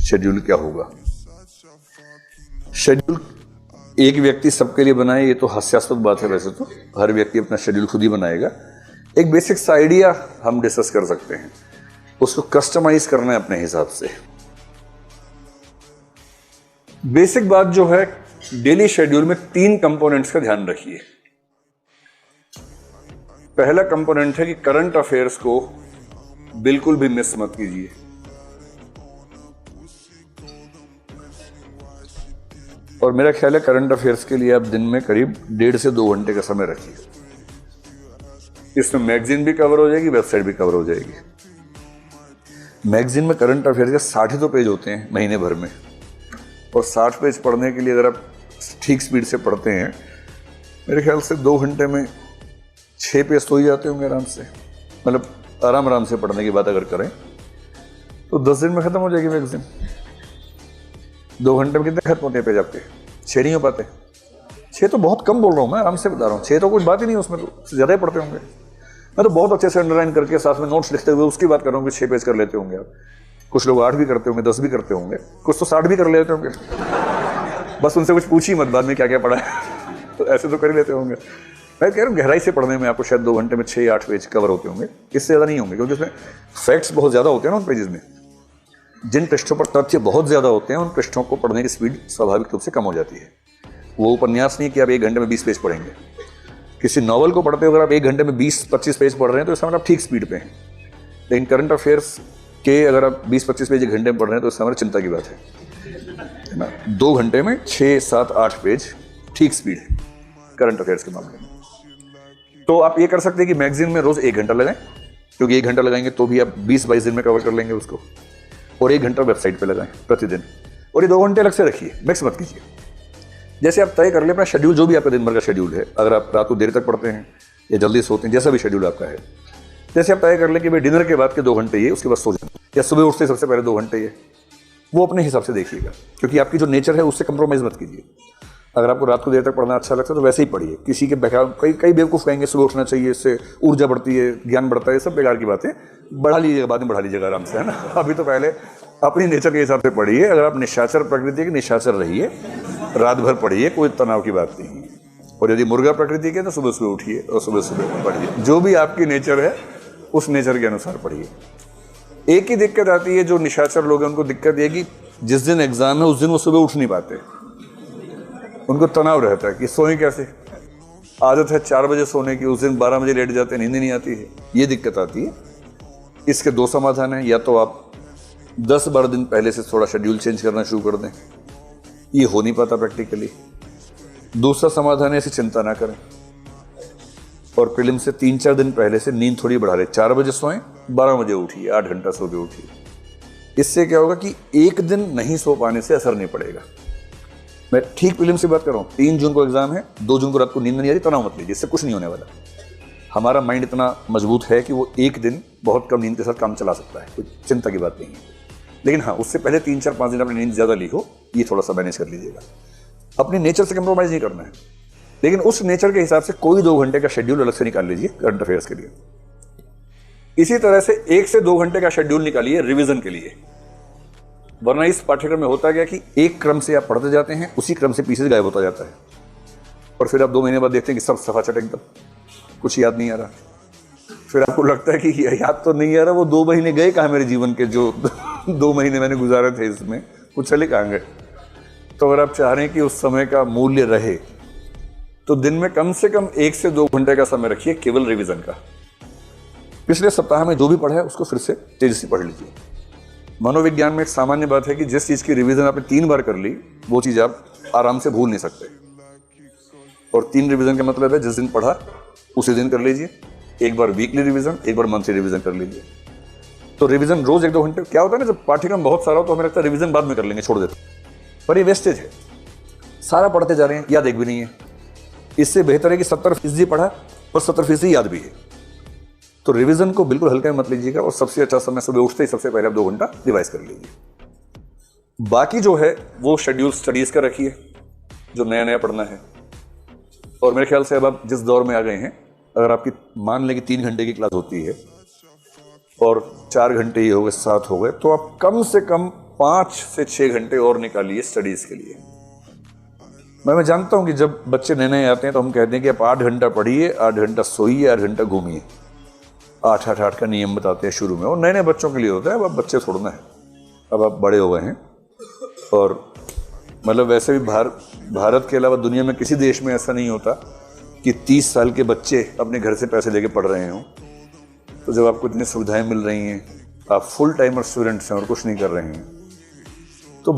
Schedule क्या होगा। Schedule एक व्यक्ति सबके लिए बनाए ये तो हास्यास्पद बात है, वैसे तो हर व्यक्ति अपना शेड्यूल खुद ही बनाएगा। एक बेसिक सा आइडिया हम डिस्कस कर सकते हैं, उसको कस्टमाइज करना है अपने हिसाब से। बेसिक बात जो है, डेली शेड्यूल में 3 कंपोनेंट्स का ध्यान रखिए। पहला कंपोनेंट है कि करंट अफेयर्स को बिल्कुल भी मिस मत कीजिए। और मेरा ख्याल है करंट अफेयर्स के लिए आप दिन में करीब 1.5 से 2 घंटे का समय रखिए। इसमें मैगजीन भी कवर हो जाएगी, वेबसाइट भी कवर हो जाएगी। मैगजीन में करंट अफेयर्स के 60 तो पेज होते हैं महीने भर में, और 60 पेज पढ़ने के लिए अगर आप ठीक स्पीड से पढ़ते हैं, मेरे ख्याल से 2 घंटे में 6 पेज तो ही जाते होंगे आराम से। मतलब आराम से पढ़ने की बात अगर करें तो 10 दिन में खत्म हो जाएगी मैगजीन। 2 घंटे में कितने खत्म होते हैं पेज आपके? 6 नहीं हो पाते। 6 तो बहुत कम बोल रहा हूँ मैं, आराम से बता रहा हूँ। 6 तो कुछ बात ही नहीं, उसमें तो ज़्यादा ही पढ़ते होंगे। मैं तो बहुत अच्छे से अंडरलाइन करके साथ में नोट्स लिखते हुए उसकी बात कर रहा हूँ कि 6 पेज कर लेते होंगे आप। कुछ लोग 8 भी करते होंगे, 10 भी करते होंगे, कुछ तो 60 भी कर लेते होंगे। बस उनसे कुछ पूछिए मत बाद में क्या क्या पढ़ा है, तो ऐसे तो कर ही लेते होंगे। मैं कह रहा हूँ गहराई से पढ़ने में आपको शायद 2 घंटे में 6-8 पेज कवर होते होंगे, इससे ज़्यादा नहीं होंगे, क्योंकि उसमें फैक्ट्स बहुत ज़्यादा होते हैं ना उन पेजेस में। जिन पृष्ठों पर तथ्य बहुत ज़्यादा होते हैं उन पृष्ठों को पढ़ने की स्पीड स्वाभाविक रूप से कम हो जाती है। वो उपन्यास नहीं कि आप 1 घंटे में 20 पेज पढ़ेंगे। किसी नॉवल को पढ़ते हो अगर आप 1 घंटे में 20-25 पेज पढ़ रहे हैं तो इसका मतलब आप ठीक स्पीड पे हैं। लेकिन करंट अफेयर्स के अगर आप 20-25 पेज 1 घंटे में पढ़ रहे हैं तो इसका मतलब चिंता की बात है ना। 2 घंटे में 6-7-8 पेज ठीक स्पीड है करंट अफेयर्स के मामले में। तो आप ये कर सकते हैं कि मैगजीन में रोज 1 घंटा लगाएं, क्योंकि 1 घंटा लगाएंगे तो भी आप 20-22 दिन में कवर कर लेंगे उसको। और 1 घंटा वेबसाइट पे लगाएं प्रतिदिन, और ये 2 घंटे अलग से रखिए, मिक्स मत कीजिए। जैसे आप तय कर ले अपना शेड्यूल, जो भी आपका दिन भर का शेड्यूल है। अगर आप रात को देर तक पढ़ते हैं या जल्दी सोते हैं, जैसा भी शेड्यूल आपका है, जैसे आप तय कर लें कि भाई डिनर के बाद के 2 घंटे ये, उसके बाद सो जाए, या सुबह उठते सबसे पहले 2 घंटे ये, वो अपने हिसाब से देखिएगा, क्योंकि आपकी जो नेचर है उससे कंप्रोमाइज़ मत कीजिए। अगर आपको रात को देर तक पढ़ना अच्छा लगता है तो वैसे ही पढ़िए। किसी के बेकार कई बेवकूफ़ कहेंगे सुबह उठना चाहिए, इससे ऊर्जा बढ़ती है, ज्ञान बढ़ता है, सब बेकार की बातें। बढ़ा लीजिएगा, बाद में बढ़ा लीजिएगा आराम से, है ना। अभी तो पहले अपनी नेचर के हिसाब से पढ़िए। अगर आप निशाचर प्रकृति के, निशाचर रहिए, रात भर पढ़िए, कोई तनाव की बात नहीं है। और यदि मुर्गा प्रकृति के तो सुबह सुबह उठिए और सुबह सुबह पढ़िए। जो भी आपकी नेचर है उस नेचर के अनुसार पढ़िए। एक ही दिक्कत आती है, जो निशाचर लोग हैं उनको दिक्कत ये कि जिस दिन एग्जाम है उस दिन वो सुबह उठ नहीं पाते, उनको तनाव रहता है कि सोएं कैसे। आदत है 4 बजे सोने की, उस दिन 12 बजे लेट जाते हैं, नींद नहीं आती है, ये दिक्कत आती है। इसके 2 समाधान हैं। या तो आप 10-12 दिन पहले से थोड़ा शेड्यूल चेंज करना शुरू कर दें, ये हो नहीं पाता प्रैक्टिकली। दूसरा समाधान है, ऐसी चिंता ना करें और प्रीलिम से 3-4 दिन पहले से नींद थोड़ी बढ़ा लें। 4 बजे सोएं, 12 बजे उठिए, 8 घंटा सो के उठिए। इससे क्या होगा कि एक दिन नहीं सो पाने से असर नहीं पड़ेगा। मैं ठीक प्रीलिम से बात कर रहा हूँ। 3 जून को एग्जाम है, 2 जून को रात को नींद नहीं आ रही, तनाव मत लीजिए, इससे कुछ नहीं होने वाला। हमारा माइंड इतना मजबूत है कि वो एक दिन बहुत कम नींद के साथ काम चला सकता है, कोई चिंता की बात नहीं है। लेकिन हाँ, उससे पहले 3-4-5 दिन अपनी नींद ज़्यादा ली हो, ये थोड़ा सा मैनेज कर लीजिएगा। अपनी नेचर से कंप्रोमाइज़ नहीं करना है, लेकिन उस नेचर के हिसाब से कोई 2 घंटे का शेड्यूल अलग से निकाल लीजिए करंट अफेयर्स के लिए। इसी तरह से 1 से 2 घंटे का शेड्यूल निकालिए रिवीजन के लिए। वरना इस पाठ्यक्रम में होता गया कि एक क्रम से आप पढ़ते जाते हैं, उसी क्रम से पीछे गायब होता जाता है, और फिर आप 2 महीने बाद देखते हैं कि सब सफा चट एकदम, कुछ याद नहीं आ रहा। फिर आपको लगता है कि याद तो नहीं आ रहा, वो 2 महीने गए कहाँ मेरे जीवन के, जो 2 महीने मैंने गुजारे थे इसमें, कुछ चले कहाँ गए। तो अगर आप चाह रहे हैं कि उस समय का मूल्य रहे तो दिन में कम से कम 1 से 2 घंटे का समय रखिए केवल रिवीजन का। पिछले सप्ताह में जो भी पढ़ा है उसको फिर से तेजी से पढ़ लीजिए। मनोविज्ञान में एक सामान्य बात है कि जिस चीज़ की रिवीजन आपने 3 बार कर ली, वो चीज़ आप आराम से भूल नहीं सकते। और 3 रिवीजन का मतलब है जिस दिन पढ़ा उसी दिन कर लीजिए। एक बार वीकली रिवीजन, एक बार मंथली रिवीजन कर लीजिए। तो रिवीजन रोज 1-2 घंटे। क्या होता है ना, जब पाठ्यक्रम बहुत सारा हो तो हमें लगता है रिवीजन बाद में कर लेंगे, छोड़ देते, पर ये वेस्टेज है। सारा पढ़ते जा रहे हैं, याद एक भी नहीं है। इससे बेहतर है कि 70% पढ़ा और 70% याद भी है। तो रिवीजन को बिल्कुल हल्का मत लीजिएगा, और सबसे अच्छा समय सुबह उठते ही सबसे पहले आप 2 घंटा रिवाइज कर लीजिए। बाकी जो है वो शेड्यूल स्टडीज का रखिए, जो नया नया पढ़ना है। और मेरे ख्याल से अब आप जिस दौर में आ गए हैं, अगर आपकी मान लें कि 3 घंटे की क्लास होती है और 4 घंटे ही हो गए, 7 हो गए, तो आप कम से कम 5 से 6 घंटे और निकालिए स्टडीज़ के लिए। मैं जानता हूं कि जब बच्चे नए नए आते हैं तो हम कहते हैं कि आप 8 घंटा पढ़िए, 8 घंटा सोइए, 8 घंटा घूमिए। 8-8-8 का नियम बताते हैं शुरू में, और नए नए बच्चों के लिए होता है। अब आप बच्चे छोड़ना है, अब आप बड़े हो गए हैं। और मतलब वैसे भी भारत के अलावा दुनिया में किसी देश में ऐसा नहीं होता कि 30 साल के बच्चे अपने घर से पैसे लेके पढ़ रहे हों। तो जब आपको इतनी सुविधाएं मिल रही हैं, आप फुल टाइमर स्टूडेंट्स हैं और कुछ नहीं कर रहे हैं, तो